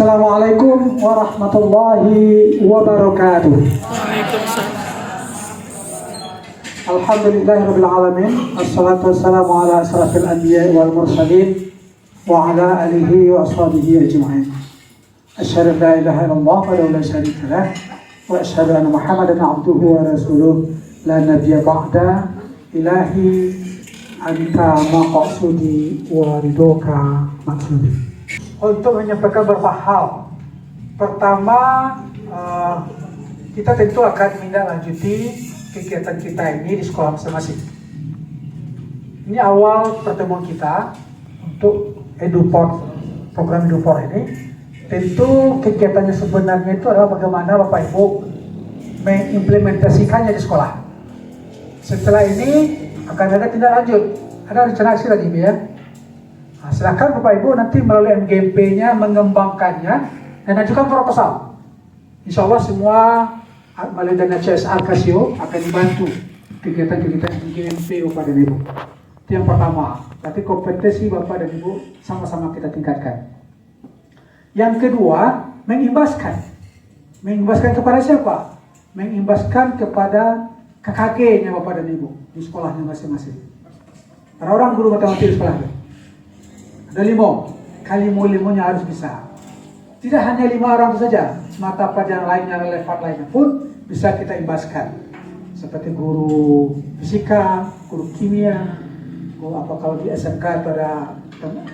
Assalamualaikum warahmatullahi wabarakatuh. Alhamdulillahirabbil alamin. Assalatu wassalamu ala asrafil anbiya'i wal mursalin wa ala alihi wa ashabihi ajma'in. Asyhadu an la ilaha illallah wa la syarika lah wa asyhadu anna Muhammadan abduhu wa rasuluh la nabiyya ba'da. Ilahi anta maqsudi wa ridhoka maksudi. Untuk menyampaikan beberapa hal. Pertama, kita tentu akan menindaklanjuti kegiatan kita ini di sekolah masing-masing. Ini awal pertemuan kita untuk EduPort, program EduPort ini. Tentu kegiatannya sebenarnya itu adalah bagaimana Bapak Ibu mengimplementasikannya di sekolah. Setelah ini akan ada tindak lanjut. Ada rencana aksi lagi ya. Nah, silakan Bapak Ibu nanti melalui MGMP-nya mengembangkannya dan ajukan proposal. Insya Allah semua melalui dana CSR Casio akan dibantu kegiatan-kegiatan MGMP Bapak dan Ibu. Itu yang pertama. Berarti kompetensi Bapak dan Ibu sama-sama kita tingkatkan. Yang kedua, mengimbaskan. Mengimbaskan kepada siapa? Mengimbaskan kepada KKG-nya Bapak dan Ibu di sekolahnya masing-masing. Para orang guru matematika di sekolahnya. Ada 5, kali limonya harus bisa. Tidak hanya 5 orang itu saja, mata pelajaran lainnya, relevan lainnya pun bisa kita imbaskan. Seperti guru fisika, guru kimia, guru apa kalau di SMK itu ada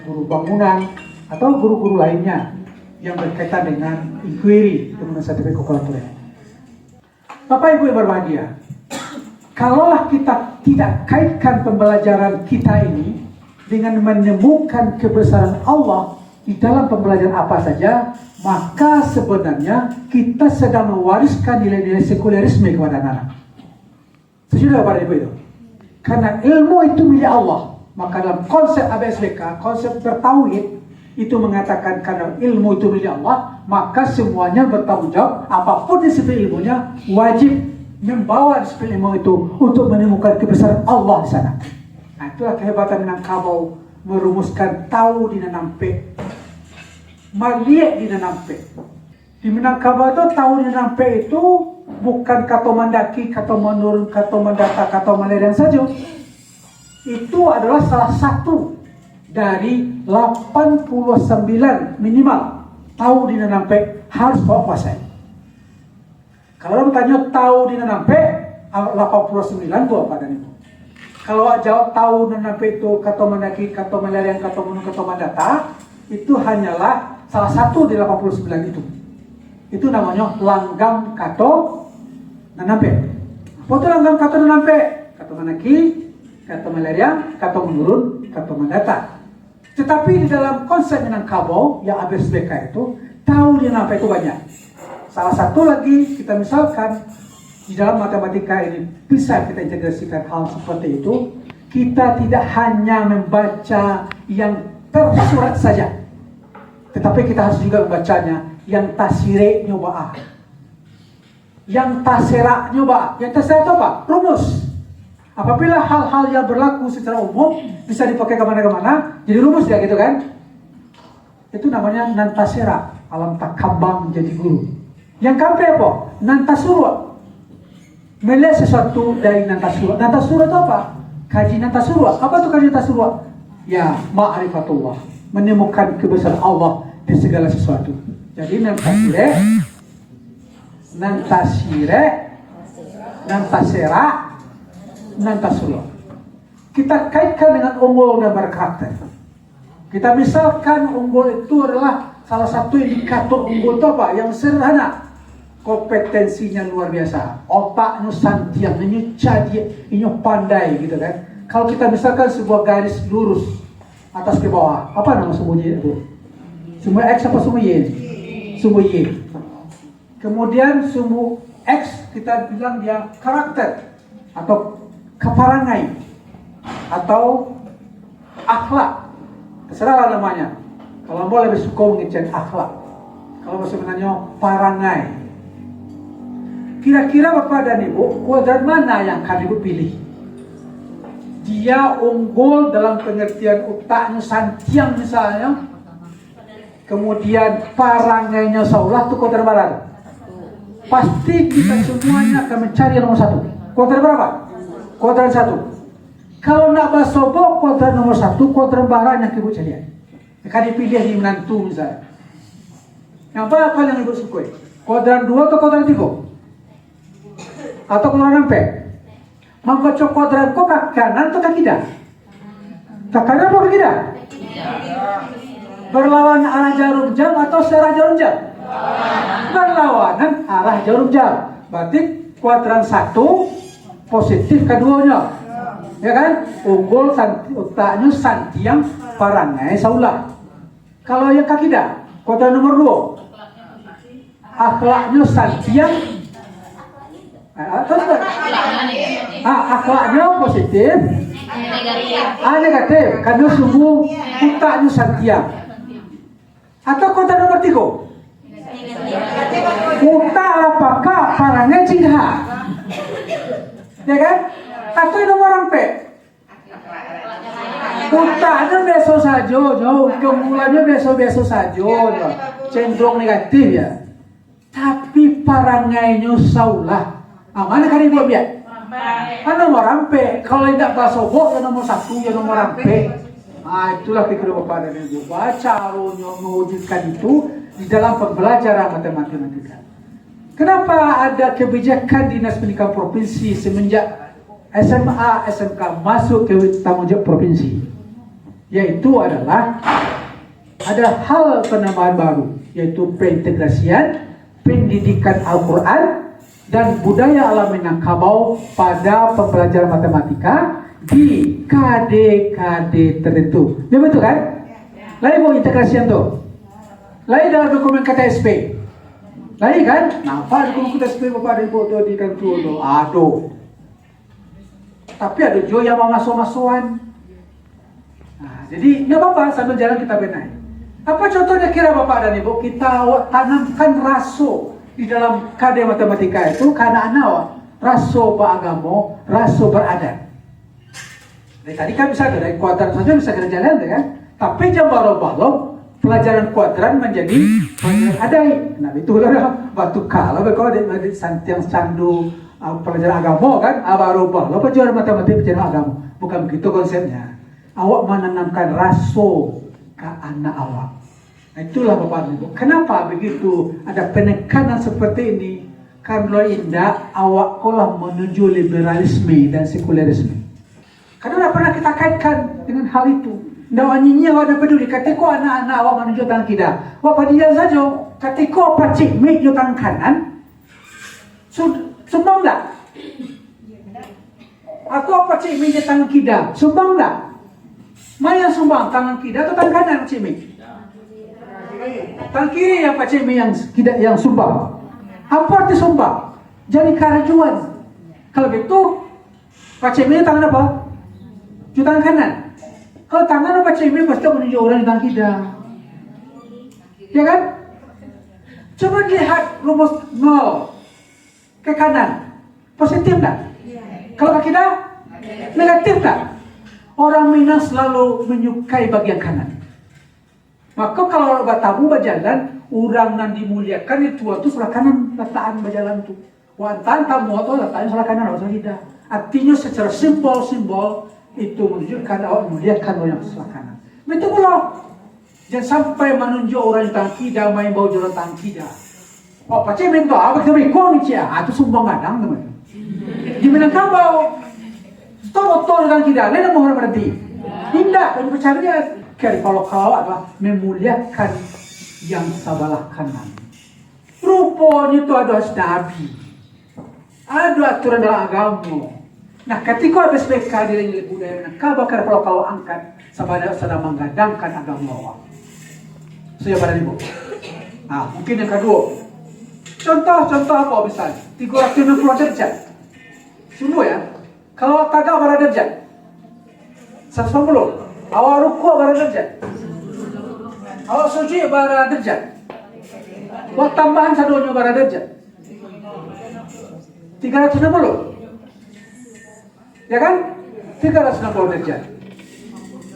guru bangunan, atau guru-guru lainnya yang berkaitan dengan inquiry, dengan sertifikat kalkulator. Bapak Ibu yang berbahagia, kalaulah kita tidak kaitkan pembelajaran kita ini dengan menemukan kebesaran Allah di dalam pembelajaran apa saja, maka sebenarnya kita sedang mewariskan nilai-nilai sekulerisme kepada anak-anak. Setuju Bapak Ibu itu? Karena ilmu itu milik Allah. Maka dalam konsep ABSBK, konsep bertauhid itu mengatakan karena ilmu itu milik Allah, maka semuanya bertanggung jawab, apapun disiplin ilmunya wajib membawa disiplin ilmu itu untuk menemukan kebesaran Allah di sana. Nah, itulah kehebatan Minangkabau merumuskan tahu di nanampe, maliek di nanampe. Di Minangkabau itu tahu di nanampe itu bukan kata mendaki, kata menurun, kata mendata, kata melerang saja. Itu adalah salah satu dari 89 minimal tahu di nanampe harus bawa kuasai. Kalau bertanya tahu di nanampe 89 itu apa dan itu? Kalau jawab tahu dan sampai itu kata mendaki, kata melerang, kata menurun, kata mendata, itu hanyalah salah satu di 89 itu. Itu namanya langgam kato nanampe. Apa itu langgam kato nanampe? Kata mendaki, kata melerang, kata menurun, kata mendata. Tetapi di dalam konsep Minangkabau yang ABSBK itu tahu di nanampe itu banyak. Salah satu lagi kita misalkan di dalam matematika ini bisa kita integrasikan hal seperti itu. Kita tidak hanya membaca yang tersurat saja, tetapi kita harus juga membacanya yang tasire nyoba, yang tasera nyoba. Yang tasera itu apa? Rumus. Apabila hal-hal yang berlaku secara umum bisa dipakai kemana-kemana, jadi rumus ya gitu kan? Itu namanya nantasera, alam takambang menjadi guru. Yang kampe apa? Nantasurwa. Melihat sesuatu dari Nantasurwa. Nantasurwa itu apa? Kaji Nantasurwa. Apa itu kaji Nantasurwa? Ya, ma'rifatullah. Menemukan kebesaran Allah di segala sesuatu. Jadi Nantasire, Nantasera, Nantasurwa. Kita kaitkan dengan unggul dan berkarakter. Kita misalkan unggul itu adalah salah satu indikator unggul itu apa? Yang sederhana. Kompetensinya luar biasa, otaknya santiang, ini cadia, ini pandai gitu kan. Kalau kita misalkan sebuah garis lurus atas ke bawah, apa nama sumbunya itu? Sumbu X apa sumbu Y? Sumbu Y. Kemudian sumbu X kita bilang dia karakter atau keparangai atau akhlak, terserah namanya. Kalau mau lebih suka mengecek akhlak, kalau sebenarnya parangai. Kira-kira Bapak dan Ibu, kuadran mana yang akan Ibu pilih? Dia unggul dalam pengertian otaknya santiang misalnya, kemudian parangainya saulah tuh kuadran berapa? Pasti kita semuanya akan mencari yang nomor 1. Kuadran berapa? Kuadran 1. Kalau nak basobo kuadran nomor 1, kuadran barang yang ibu cari. Akan dipilih di menantu misalnya. Yang apa yang ibu sukai? Kuadran 2 atau kuadran 3? Atau kuadran 4? Membaca kuadran kok kaki kanan atau kaki kiri? Kaki kanan atau kaki kiri? Berlawan arah jarum jam atau searah jarum jam? Berlawanan arah jarum jam. Berarti kuadran 1 positif keduanya, ya kan? Unggul otaknya santiang parangai saulah. Kalau yang kaki dah, kuadran nomor 2 akhlaknya santiang akhlaknya positif, negatif karena sungguh otaknya santiang. Atau kuadran nomor 3 Uta apakah parangnya jingha, ya kan? Atau nomor rampe, utanya biasa saja, jauh kemulannya biasa saja, cenderung negatif ya. Tapi parangainya saulah, mana kan ibu biar? Nomor rampe, kalau tidak basobok ya nomor 1 ya nomor rampe. Nah itulah pikir Bapak dan Ibu. Caranya mewujudkan itu di dalam pembelajaran matematika. Kenapa ada kebijakan Dinas Pendidikan Provinsi semenjak SMA, SMK masuk ke tanggung jawab provinsi? Yaitu adalah ada hal penambahan baru, yaitu peintegrasian pendidikan Al-Quran dan budaya alam Minangkabau pada pembelajaran matematika di KD-KD tertentu. Ya betul kan? Lain mau integrasian tuh. Lain dalam dokumen KTSP. Lain kan? Nampak dokumen KTSP Bapak dan Ibu tuh di kantor tuh. Aduh. Tapi ada juga yang mau masuk-masukan. Nah, jadi nggak apa-apa sambil jalan kita benahi. Apa contohnya kira Bapak dan Ibu? Kita tanamkan raso di dalam KD matematika itu karena anak raso beragama, raso beradat. Dari tadi kan bisa dari kuadran saja bisa kita jalan kan? Tapi jam baru pelajaran kuadran menjadi pelajaran adai. Nah itu lah batu kalau di santiang candu pelajaran agama kan, baru pelajaran matematika pelajaran agama. Bukan begitu konsepnya. Awak menanamkan raso ke anak awak. Nah, itulah Bapak Ibu. Kenapa begitu ada penekanan seperti ini? Karena indah awak kolam menuju liberalisme dan sekulerisme. Karena tidak pernah kita kaitkan dengan hal itu. Tidak wanyinya awak tidak peduli. Ketika anak-anak awak menuju tangan kita, awak padian saja. Ketika pacik menuju tangan kanan, sumbang tak? Atau pacik menuju tangan kita, sumbang tak? Mana yang sumbang? Tangan kita atau tangan kanan pacik menuju? Tangan kiri yang pacik menuju yang sumbang. Apa arti sumbang? Jadi kerajuan. Kalau begitu, pacik menuju tangan apa? Tangan kanan. Kalau tangan apa cemil pasti menunjuk orang di tangan kita. Ya kan? Coba lihat rumus 0 ke kanan. Positif tak? Kalau ke kita negatif tak? Orang Minang selalu menyukai bagian kanan. Maka kalau bertamu berjalan, orang yang dimuliakan itu sebelah kanan letakkan berjalan tu. Wantan tamu atau letakkan sebelah kanan atau sebelah tidak. Artinya secara simbol itu menunjukkan awak melihatkan orang yang sebelah kanan. Betul pula. Jangan sampai menunjuk orang yang tangkida main bau jalan tangkida. Oh, pacai main tu awak terikon ni cia. Itu sumbang gadang teman. Di Minangkabau, stop orang tangkida. Lain mau orang berhenti. Tidak, dan percaya kali kalau adalah memuliakan yang sebelah kanan. Rupanya itu ada nabi. Ada aturan dalam agama. Nah, ketika ada SPK di budaya Minangkabau, kalau angkat sedang menggadangkan agama Allah. Saya pada ibu. Nah, mungkin yang kedua. Contoh apa misalnya? 360 derajat. Semua ya. Kalau tagak berapa derajat? 180. Awal ruku berapa derajat? Awal sujud berapa derajat? Waktu tambahan sadonya berapa derajat? 360. Ya kan? 360 derajat.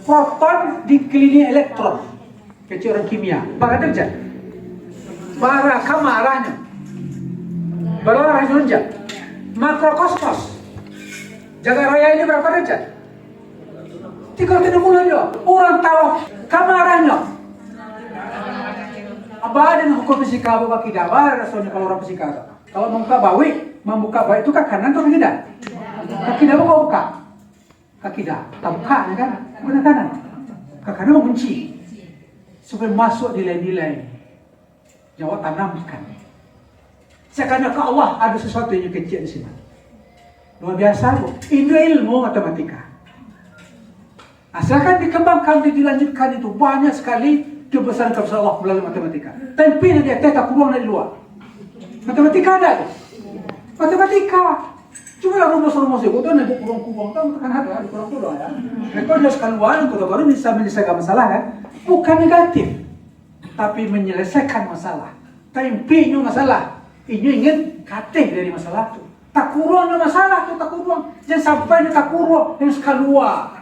Proton dikelilingi elektron. Kecil orang kimia. Bara derajat. Bara kamaranya. Bara orang sunja. Makrokosmos. Jaga raya ini berapa derajat? 30 dia. Orang tahu kamaranya. Abah dengan hukum fisika bawa kita. Abah rasanya kalau orang fisika. Kalau membuka bawi itu kaki kanan atau kaki kiri? Kaki kiri mau buka. Kaki kiri, tak buka ya kan? Benar kanan. Kaki kanan mau kunci supaya masuk nilai-nilai yang awak tanamkan. Seakan-akan Allah ada sesuatu yang kecil di sini. Luar biasa bu. Ini ilmu matematika. Asalkan dikembangkan, dilanjutkan itu banyak sekali kebesaran-kebesaran Allah melalui matematika. Tapi dia tak kurang dari luar. Matematika ada tuh. Matematika. Cuma lah rumus-rumus itu tuh nanti kurang-kurang tahu kan ada kurang-kurang ya. Mereka harus keluar untuk baru bisa menyelesaikan masalah kan. Bukan negatif, tapi menyelesaikan masalah. Tapi masalah. Ini ingin katih dari masalah itu. Tak kurang masalah itu tak kurang. Jangan sampai tak kurang harus keluar.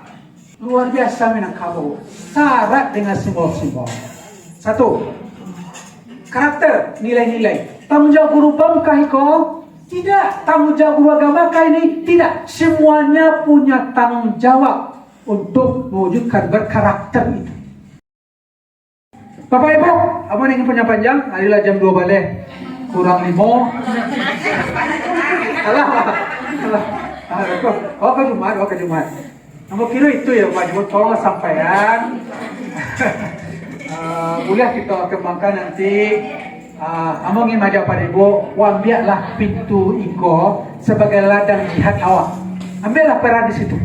Luar biasa Minangkabau. Syarat dengan simbol-simbol. Satu, karakter, nilai-nilai. Tanggung jawab guru bangkah kau? Tidak. Tanggung jawab guru agama ini? Tidak. Semuanya punya tanggung jawab untuk mewujudkan berkarakter itu. Bapak Ibu, apa ingin panjang-panjang? Adalah jam 2 balik. Kurang 5. Alah. Oh ke Jumat. Nombor kira itu ya Pak Jumut, tolong sampaian. Boleh kita kembangkan nanti. Amongin aja Pak Ibu, ambillah pintu iko sebagai ladang jihad awak. Ambillah peran di situ.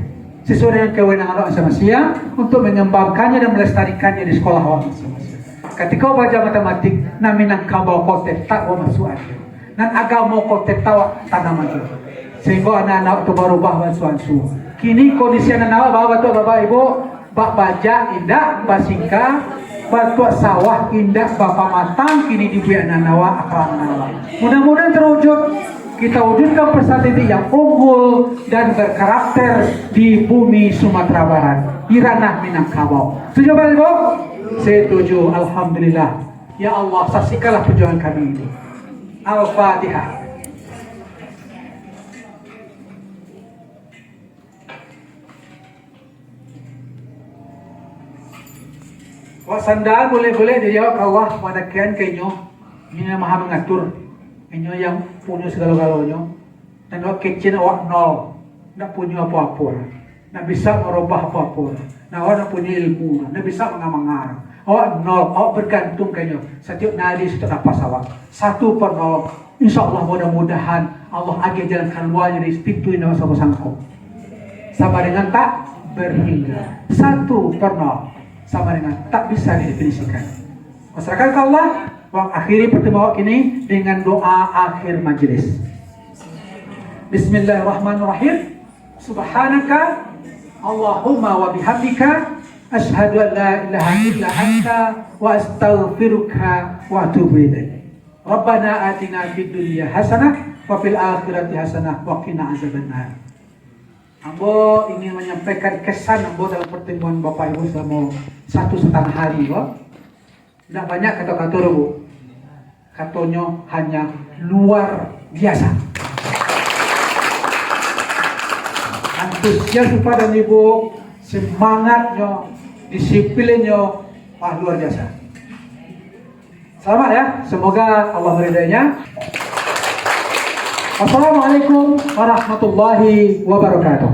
Sesuai dengan kewenangan awak masing-masing untuk mengembangkannya dan melestarikannya di sekolah awak masing-masing. Ketika kau baca matematik, naminang kabau kau tak kau masuk aja. Dan agama kau tak tanam aja. Sehingga anak-anak itu baru bahwa suansu. Kini kondisi anak-anak bawa tu Bapak Ibu, bak baja indah, basingka, batu sawah indah, bapak matang, kini dibuat anak-anak akal anak. Mudah-mudahan terwujud. Kita wujudkan persatuan yang unggul dan berkarakter di bumi Sumatera Barat, di ranah Minangkabau. Setuju Bapak Ibu? Setuju. Alhamdulillah. Ya Allah, saksikanlah perjuangan kami ini. Al-Fatihah. Sandaan boleh-boleh dijawab Allah pada kian kenyo. Ini yang maha mengatur. Kenyo yang punya segala-galanya. Dan awak kecil awak nol. Tak punya apa-apa. Tak bisa merubah apa-apa. Awak tak punya ilmu. Tak bisa mengamang-ngarang. Awak nol. Awak bergantung kenyo. Setiap nadi setiap napas awak. 1 per 0. Insya Allah mudah-mudahan Allah agak jalan keluar dari pintu ini sama sangkau. Sama dengan tak berhingga. 1 per 0. Sama dengan tak bisa didefinisikan. Masyarakat Allah, akhiri pertemuan ini dengan doa akhir majelis. Bismillahirrahmanirrahim. Subhanaka Allahumma wa bihamdika asyhadu an la ilaha illa anta wa astaghfiruka wa atubu ilaik. Rabbana atina fid dunya hasanah wa fil akhirati hasanah wa qina azabannar. Ambo ingin menyampaikan kesan Ambo dalam pertemuan Bapak Ibu selama 1,5 hari, Bo. Tidak banyak kata-kata Bu. Katanya hanya luar biasa. Antusias pada Ibu, semangatnya, disiplinnya, luar biasa. Selamat ya, semoga Allah meridainya. Assalamualaikum warahmatullahi wabarakatuh.